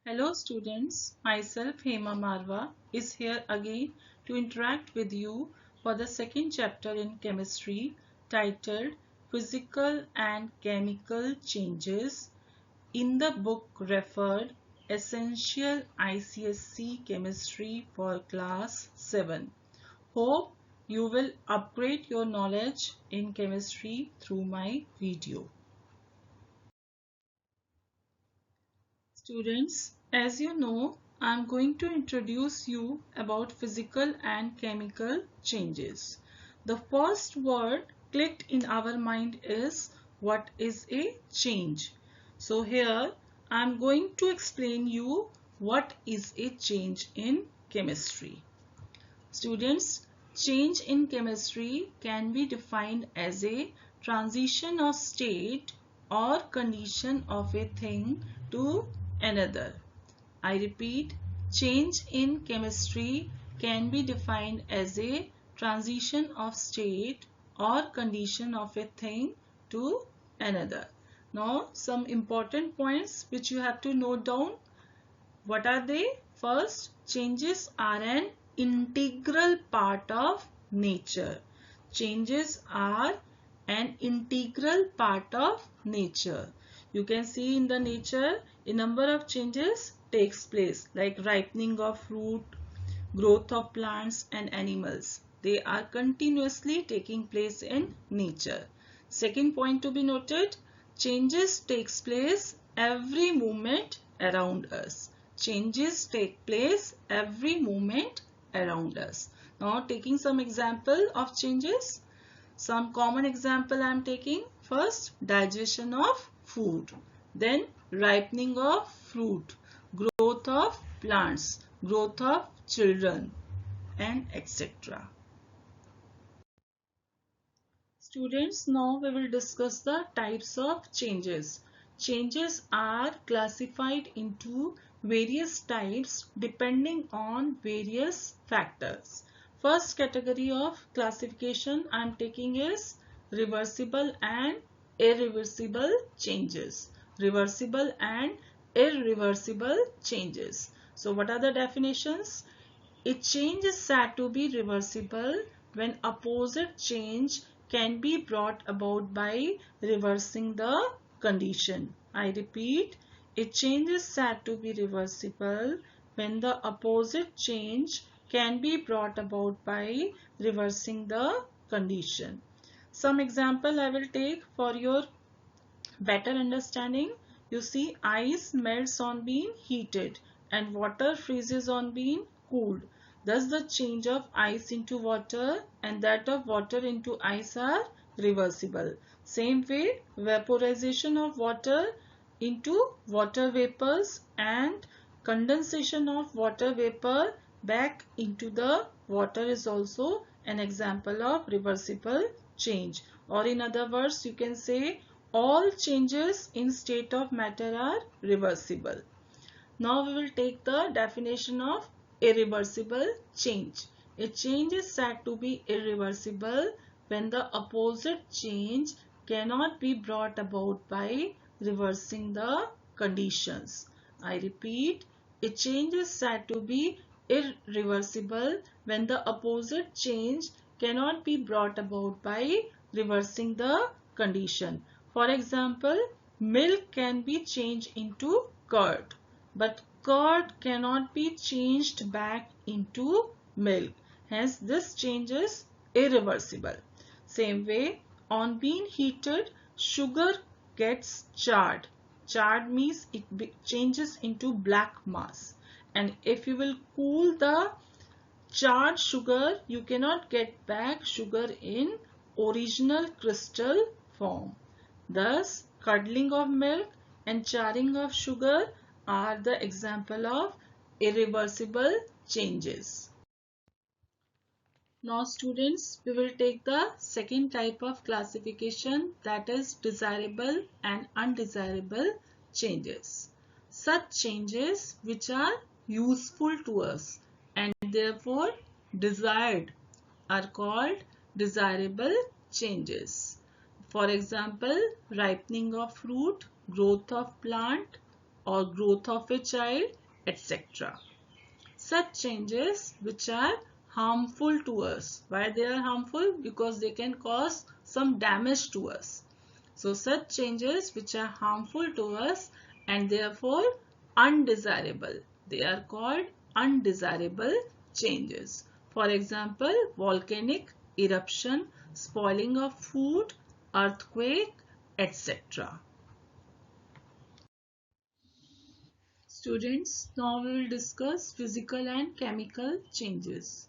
Hello students, myself Hema Marwa is here again to interact with you for the second chapter in chemistry titled Physical and Chemical Changes in the book referred Essential ICSE Chemistry for Class 7. Hope you will upgrade your knowledge in chemistry through my video. Students, as you know, I am going to introduce you about physical and chemical changes. The first word clicked in our mind is what is a change. So here I am going to explain you what is a change in chemistry. Students, change in chemistry can be defined as a transition of state or condition of a thing to another. I repeat, change in chemistry can be defined as a transition of state or condition of a thing to another. Now, some important points which you have to note down. What are they? First, changes are an integral part of nature. Changes are an integral part of nature. You can see in the nature a number of changes takes place like ripening of fruit, growth of plants and animals. They are continuously taking place in nature. Second point to be noted, changes takes place every moment around us. Changes take place every moment around us. Now taking some example of changes. Some common example I am taking. First, digestion of food. Then ripening of fruit. Growth of plants. Growth of children and etc. Students, now we will discuss the types of changes. Changes are classified into various types depending on various factors. First category of classification I am taking is reversible and irreversible changes. Reversible and irreversible changes. So what are the definitions? A change is said to be reversible when opposite change can be brought about by reversing the condition. I repeat, a change is said to be reversible when the opposite change can be brought about by reversing the condition. Some example I will take for your better understanding. You see, ice melts on being heated and water freezes on being cooled. Thus the change of ice into water and that of water into ice are reversible. Same way, vaporization of water into water vapors and condensation of water vapor back into the water is also an example of reversible change. Or in other words, you can say all changes in state of matter are reversible. Now we will take the definition of irreversible change. A change is said to be irreversible when the opposite change cannot be brought about by reversing the conditions. I repeat, a change is said to be irreversible when the opposite change cannot be brought about by reversing the condition. For example, milk can be changed into curd, but curd cannot be changed back into milk. Hence, this change is irreversible. Same way, on being heated, sugar gets charred. Charred means it changes into black mass. And if you will cool the charred sugar, you cannot get back sugar in original crystal form. Thus, curdling of milk and charring of sugar are the example of irreversible changes. Now students, we will take the second type of classification, that is desirable and undesirable changes. Such changes which are useful to us and therefore desired are called desirable changes. For example, ripening of fruit, growth of plant, or growth of a child, etc. Such changes which are harmful to us. Why they are harmful? Because they can cause some damage to us. So such changes which are harmful to us and therefore undesirable. They are called undesirable changes. For example, volcanic eruption, spoiling of food, earthquake, etc. Students, now we will discuss physical and chemical changes.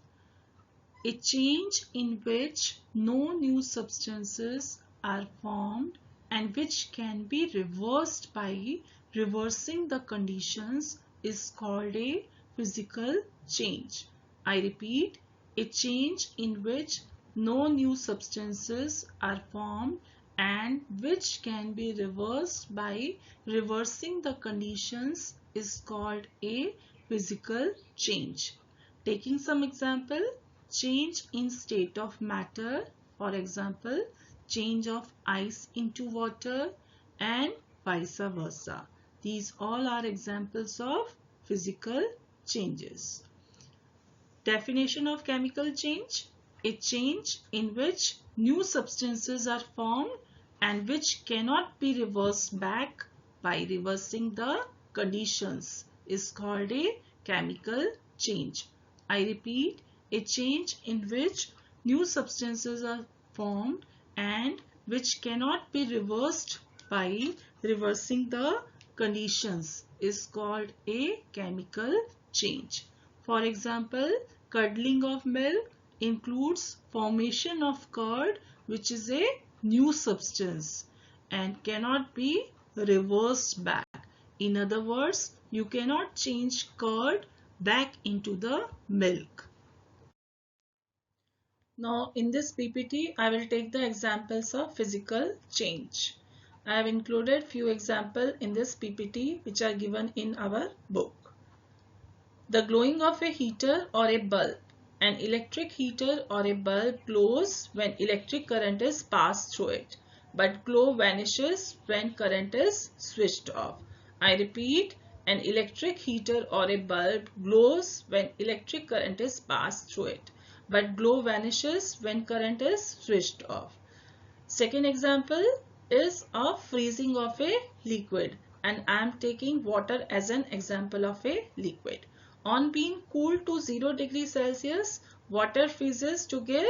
A change in which no new substances are formed and which can be reversed by reversing the conditions is called a physical change. I repeat, a change in which no new substances are formed and which can be reversed by reversing the conditions is called a physical change. Taking some example, change in state of matter, for example, change of ice into water and vice versa. These all are examples of physical changes. Definition of chemical change: a change in which new substances are formed and which cannot be reversed back by reversing the conditions is called a chemical change. I repeat, a change in which new substances are formed and which cannot be reversed by reversing the conditions is called a chemical change. For example, curdling of milk includes formation of curd, which is a new substance and cannot be reversed back. In other words, you cannot change curd back into the milk. Now in this PPT, I will take the examples of physical change. I have included few examples in this PPT which are given in our book. The glowing of a heater or a bulb. An electric heater or a bulb glows when electric current is passed through it, but glow vanishes when current is switched off. I repeat, an electric heater or a bulb glows when electric current is passed through it, but glow vanishes when current is switched off. Second example is of freezing of a liquid, and I am taking water as an example of a liquid. On being cooled to 0 degrees Celsius, water freezes to give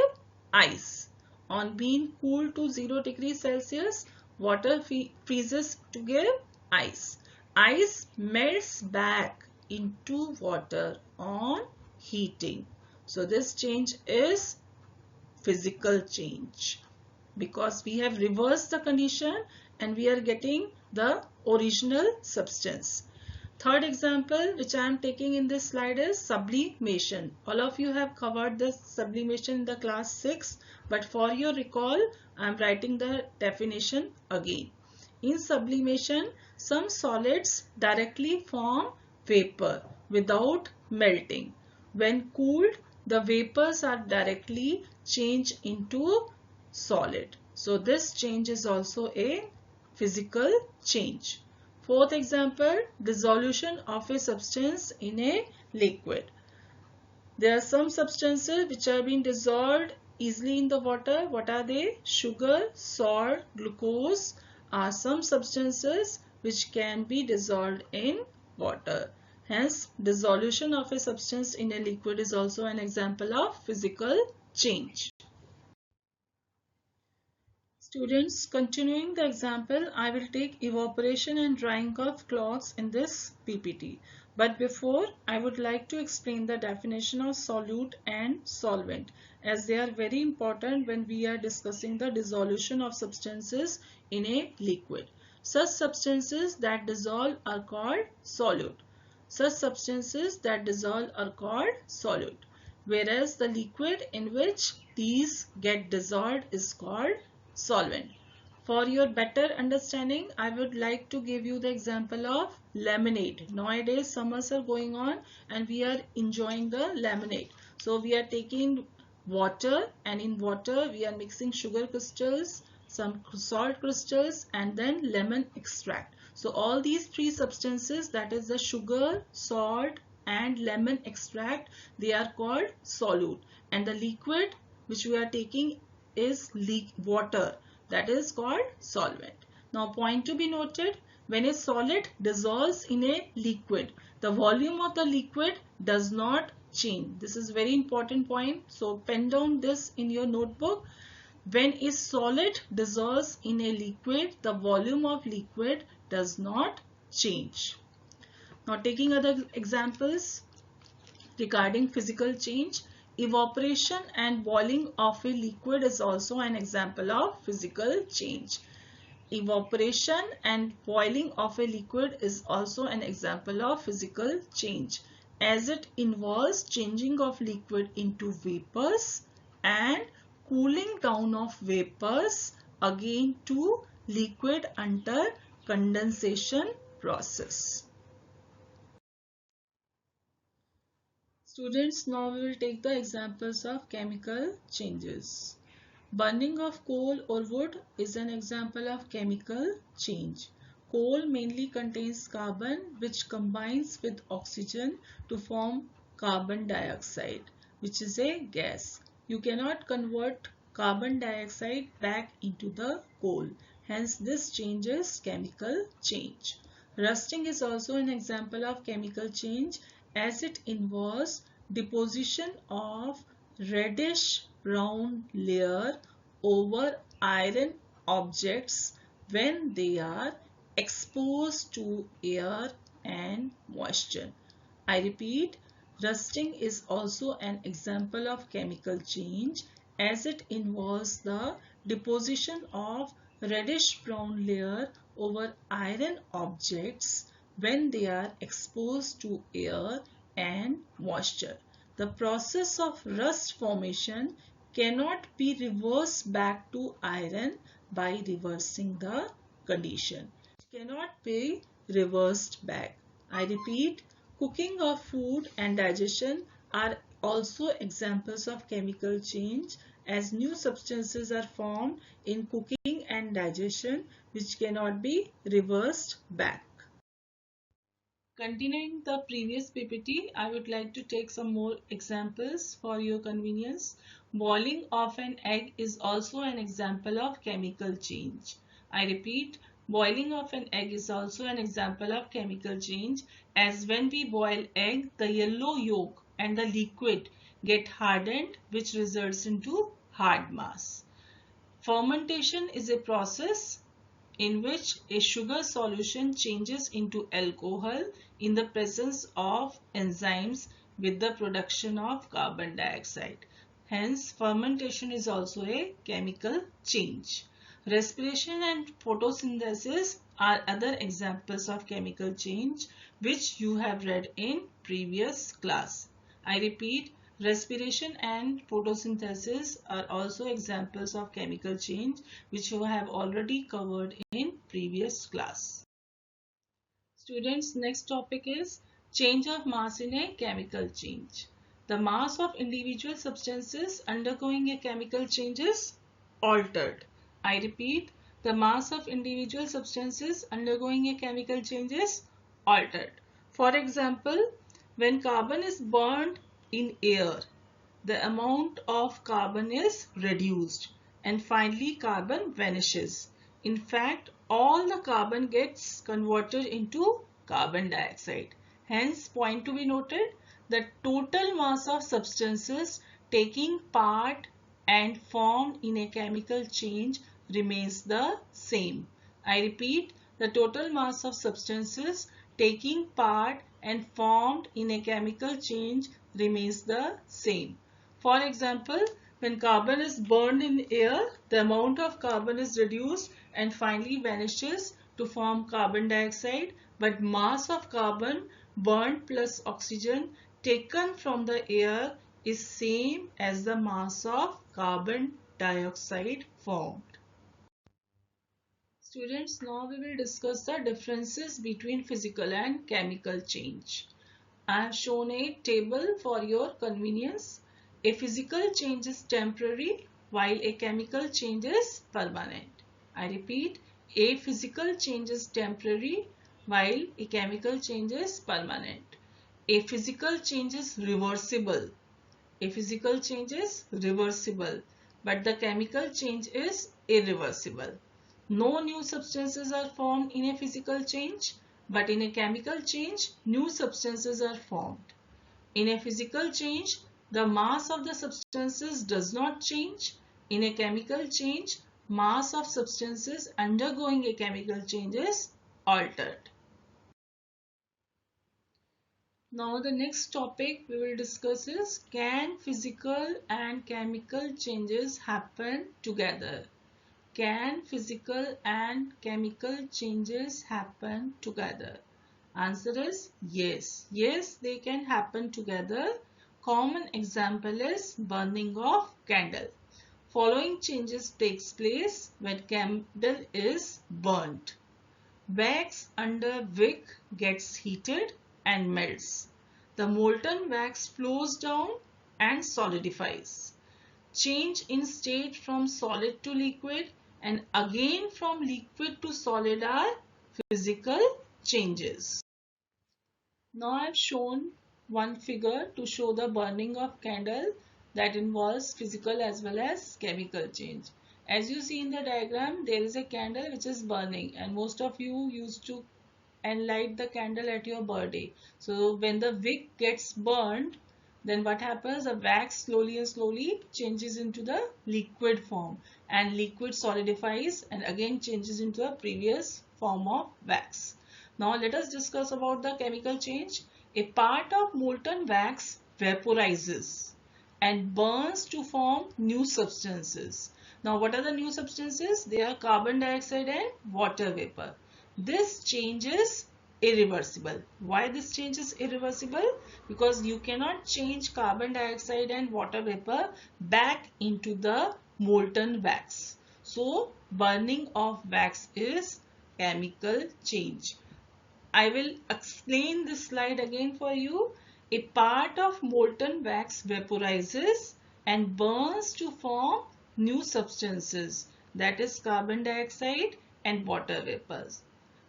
ice. On being cooled to 0 degrees Celsius, water freezes to give ice. Ice melts back into water on heating. So this change is physical change because we have reversed the condition and we are getting the original substance. Third example which I am taking in this slide is sublimation. All of you have covered the sublimation in the class 6, but for your recall, I am writing the definition again. In sublimation, some solids directly form vapor without melting. When cooled, the vapors are directly changed into solid. So this change is also a physical change. Fourth example, dissolution of a substance in a liquid. There are some substances which are being dissolved easily in the water. What are they? Sugar, salt, glucose are some substances which can be dissolved in water. Hence, dissolution of a substance in a liquid is also an example of physical change. Students, continuing the example, I will take evaporation and drying of cloths in this PPT. But before, I would like to explain the definition of solute and solvent, as they are very important when we are discussing the dissolution of substances in a liquid. Such substances that dissolve are called solute. Such substances that dissolve are called solute, whereas the liquid in which these get dissolved is called solvent. For your better understanding, I would like to give you the example of lemonade. Nowadays summers are going on and we are enjoying the lemonade. So we are taking water, and in water we are mixing sugar crystals, some salt crystals, and then lemon extract. So all these three substances, that is the sugar, salt and lemon extract, they are called solute, and the liquid which we are taking is water, that is called solvent. Now point to be noted, when a solid dissolves in a liquid, the volume of the liquid does not change. This is very important point. So pen down this in your notebook. When a solid dissolves in a liquid, the volume of liquid does not change. Now taking other examples regarding physical change, evaporation and boiling of a liquid is also an example of physical change. Evaporation and boiling of a liquid is also an example of physical change, as it involves changing of liquid into vapors and cooling down of vapors again to liquid under condensation process. Students, now we will take the examples of chemical changes. Burning of coal or wood is an example of chemical change. Coal mainly contains carbon which combines with oxygen to form carbon dioxide, which is a gas. You cannot convert carbon dioxide back into the coal. Hence, this changes chemical change. Rusting is also an example of chemical change, as it involves deposition of reddish brown layer over iron objects when they are exposed to air and moisture. I repeat, rusting is also an example of chemical change, as it involves the deposition of reddish brown layer over iron objects when they are exposed to air and moisture. The process of rust formation cannot be reversed back to iron by reversing the condition. It cannot be reversed back. I repeat, cooking of food and digestion are also examples of chemical change, as new substances are formed in cooking and digestion which cannot be reversed back. Continuing the previous PPT, I would like to take some more examples for your convenience. Boiling of an egg is also an example of chemical change. I repeat, boiling of an egg is also an example of chemical change, as when we boil egg, the yellow yolk and the liquid get hardened, which results into hard mass. Fermentation is a process in which a sugar solution changes into alcohol in the presence of enzymes with the production of carbon dioxide. Hence, fermentation is also a chemical change. Respiration and photosynthesis are other examples of chemical change which you have read in previous class. I repeat, respiration and photosynthesis are also examples of chemical change which you have already covered in previous class. Students, next topic is change of mass in a chemical change. The mass of individual substances undergoing a chemical change is altered. I repeat, the mass of individual substances undergoing a chemical change is altered. For example, when carbon is burned in air, the amount of carbon is reduced and finally carbon vanishes. In fact, all the carbon gets converted into carbon dioxide. Hence, point to be noted, the total mass of substances taking part and formed in a chemical change remains the same. I repeat, the total mass of substances taking part and formed in a chemical change remains the same. For example, when carbon is burned in air, the amount of carbon is reduced and finally vanishes to form carbon dioxide, but mass of carbon burned plus oxygen taken from the air is same as the mass of carbon dioxide formed. Students, now we will discuss the differences between physical and chemical change. I have shown a table for your convenience. A physical change is temporary while a chemical change is permanent. I repeat, A physical change is temporary while a chemical change is permanent. A physical change is reversible. A physical change is reversible, but the chemical change is irreversible. No new substances are formed in a physical change, but in a chemical change, new substances are formed. In a physical change, the mass of the substances does not change. In a chemical change, mass of substances undergoing a chemical change is altered. Now the next topic we will discuss is, can physical and chemical changes happen together? Can physical and chemical changes happen together? Answer is yes. Yes, they can happen together. Common example is burning of candle. Following changes takes place when candle is burnt. Wax under wick gets heated and melts. The molten wax flows down and solidifies. Change in state from solid to liquid and again from liquid to solid are physical changes. Now I have shown one figure to show the burning of candle that involves physical as well as chemical change. As you see in the diagram, there is a candle which is burning, and most of you used to light the candle at your birthday. So when the wick gets burned, then what happens? The wax slowly and slowly changes into the liquid form, and liquid solidifies and again changes into the previous form of wax. Now let us discuss about the chemical change. A part of molten wax vaporizes and burns to form new substances. Now what are the new substances? They are carbon dioxide and water vapor. This change is irreversible. Why this change is irreversible? Because you cannot change carbon dioxide and water vapor back into the molten wax. So burning of wax is chemical change. I will explain this slide again for you. A part of molten wax vaporizes and burns to form new substances, that is carbon dioxide and water vapors.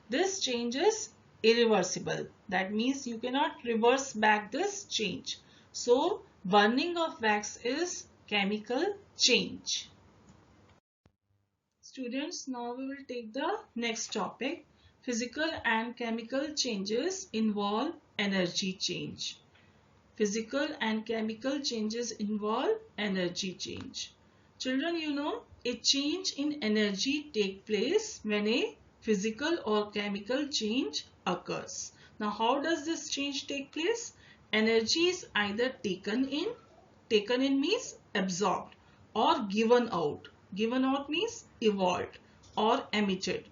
This change is irreversible. That means you cannot reverse back this change. So burning of wax is chemical change. Students, now we will take the next topic. Physical and chemical changes involve energy change. Physical and chemical changes involve energy change. Children, you know, a change in energy takes place when a physical or chemical change occurs. Now, how does this change take place? Energy is either taken in means absorbed, or given out. Given out means evolved or emitted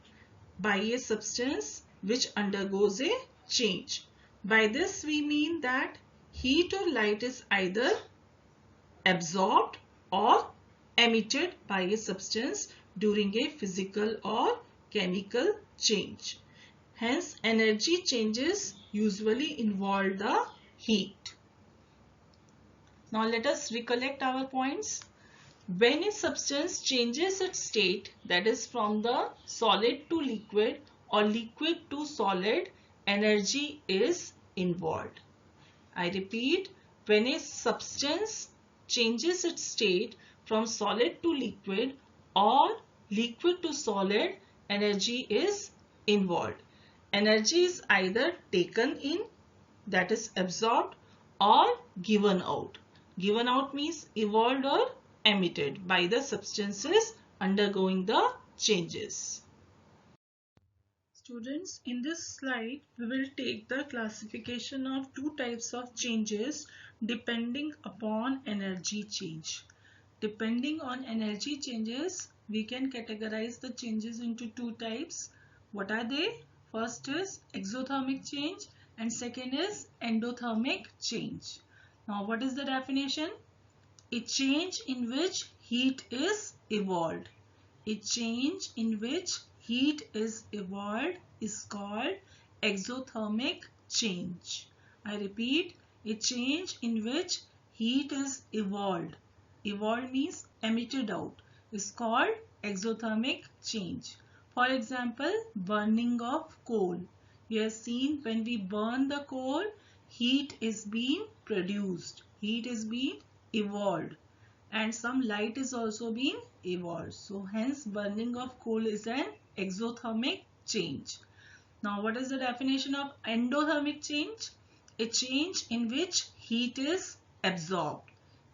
by a substance which undergoes a change. By this we mean that heat or light is either absorbed or emitted by a substance during a physical or chemical change. Hence, energy changes usually involve the heat. Now let us recollect our points. When a substance changes its state, that is from the solid to liquid or liquid to solid, energy is involved. I repeat, when a substance changes its state from solid to liquid or liquid to solid, energy is involved. Energy is either taken in, that is absorbed, or given out. Given out means evolved or emitted by the substances undergoing the changes. Students, in this slide, we will take the classification of two types of changes depending upon energy change. Depending on energy changes, we can categorize the changes into two types. What are they? First is exothermic change and second is endothermic change. Now, what is the definition? A change in which heat is evolved. A change in which heat is evolved is called exothermic change. I repeat, a change in which heat is evolved. Evolved means emitted out, is called exothermic change. For example, burning of coal. You have seen when we burn the coal, heat is being produced, heat is being evolved, and some light is also being evolved. So hence burning of coal is an exothermic change. Now what is the definition of endothermic change? A change in which heat is absorbed.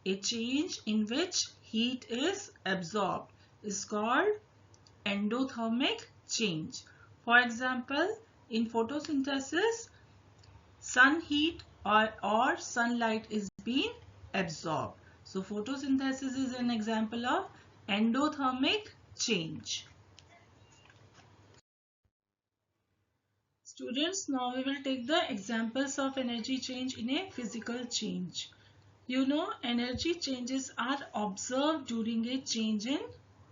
A change in which heat is absorbed is called endothermic change. For example, in photosynthesis, sun heat or sunlight is being absorbed. So photosynthesis is an example of endothermic change. Students, now we will take the examples of energy change in a physical change. You know, energy changes are observed during a change in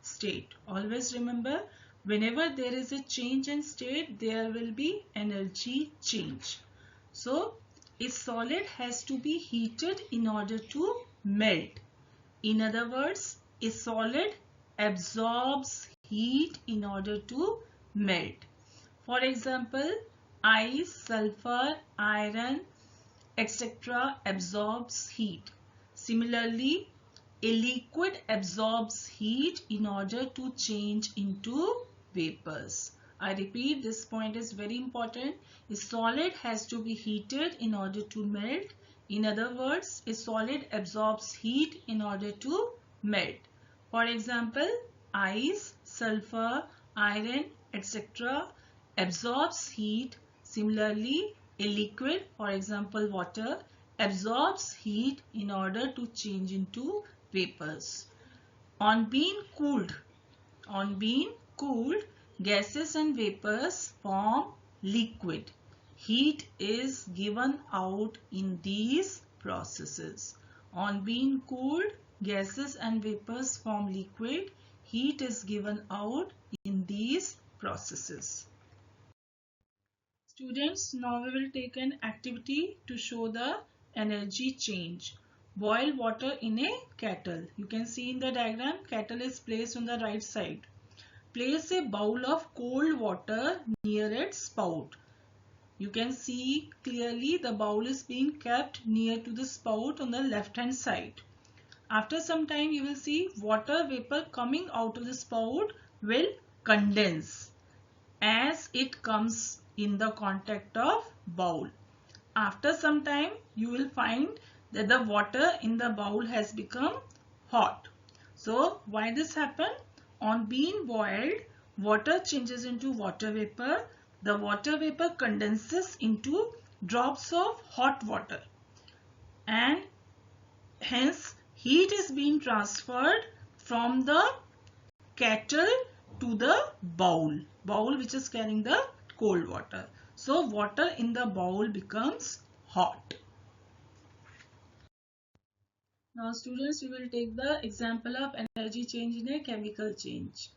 state. Always remember, whenever there is a change in state, there will be energy change. So, a solid has to be heated in order to melt. In other words, a solid absorbs heat in order to melt. For example, ice, sulfur, iron, etc. absorbs heat. Similarly, a liquid absorbs heat in order to change into vapors. I repeat, this point is very important. A solid has to be heated in order to melt. In other words, a solid absorbs heat in order to melt. For example, ice, sulfur, iron, etc. absorbs heat. Similarly, a liquid, for example water, absorbs heat in order to change into vapors. On being cooled, gases and vapors form liquid. Heat is given out in these processes. On being cooled, gases and vapors form liquid. Heat is given out in these processes. Students, now we will take an activity to show the energy change. Boil water in a kettle. You can see in the diagram, kettle is placed on the right side. Place a bowl of cold water near its spout. You can see clearly the bowl is being kept near to the spout on the left hand side. After some time you will see water vapor coming out of the spout will condense as it comes in the contact of bowl. After some time you will find that the water in the bowl has become hot. So why this happen? On being boiled, water changes into water vapor. The water vapor condenses into drops of hot water and hence heat is being transferred from the kettle to the bowl which is carrying the cold water. So water in the bowl becomes hot. Now students, we will take the example of energy change in a chemical change.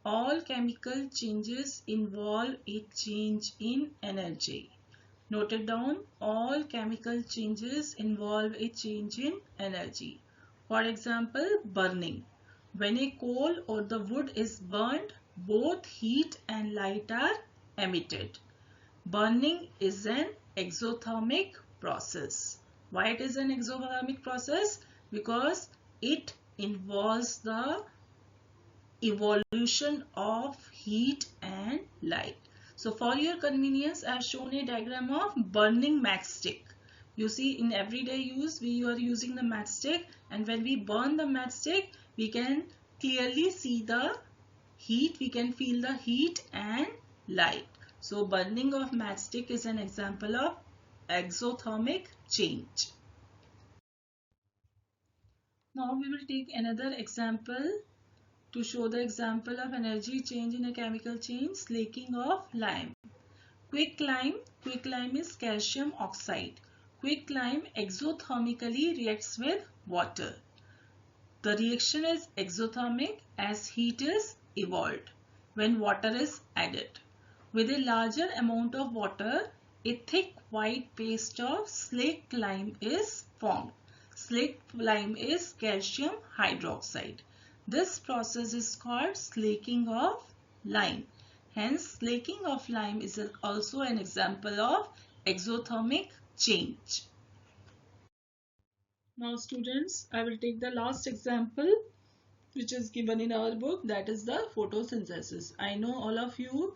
All chemical changes involve a change in energy. Note it down, all chemical changes involve a change in energy. For example, burning. When a coal or the wood is burnt, both heat and light are emitted. Burning is an exothermic process. Why it is an exothermic process? Because it involves the evolution of heat and light. So for your convenience, I have shown a diagram of burning matchstick. You see, in everyday use, we are using the matchstick, and when we burn the matchstick, we can clearly see the heat, we can feel the heat and light. So burning of matchstick is an example of exothermic change. Now we will take another example to show the example of energy change in a chemical change, slaking of lime. Quicklime is calcium oxide. Quicklime exothermically reacts with water. The reaction is exothermic as heat is evolved when water is added. With a larger amount of water, a thick white paste of slaked lime is formed. Slaked lime is calcium hydroxide. This process is called slaking of lime. Hence, flaking of lime is also an example of exothermic change. Now students, I will take the last example which is given in our book, that is the photosynthesis. I know all of you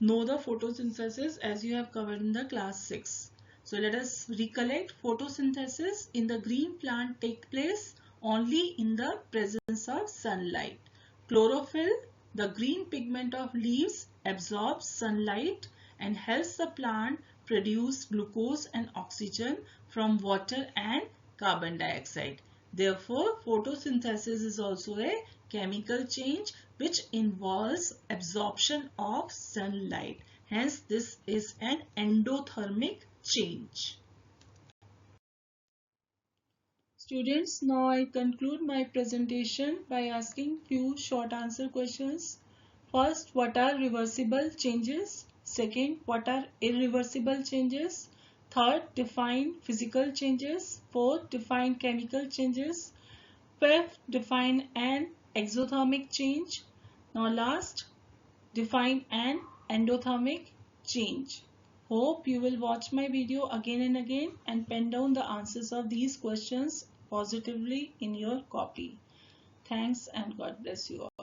know the photosynthesis as you have covered in the class 6. So let us recollect. Photosynthesis in the green plant take place only in the presence of sunlight. Chlorophyll, the green pigment of leaves, absorbs sunlight and helps the plant produce glucose and oxygen from water and carbon dioxide. Therefore, photosynthesis is also a chemical change which involves absorption of sunlight. Hence, this is an endothermic change. Students, now I conclude my presentation by asking few short answer questions. First, what are reversible changes? Second, what are irreversible changes? Third, define physical changes. Fourth, define chemical changes. Fifth, define an exothermic change. Now last, define an endothermic change. Hope you will watch my video again and again and pen down the answers of these questions positively in your copy. Thanks and God bless you all.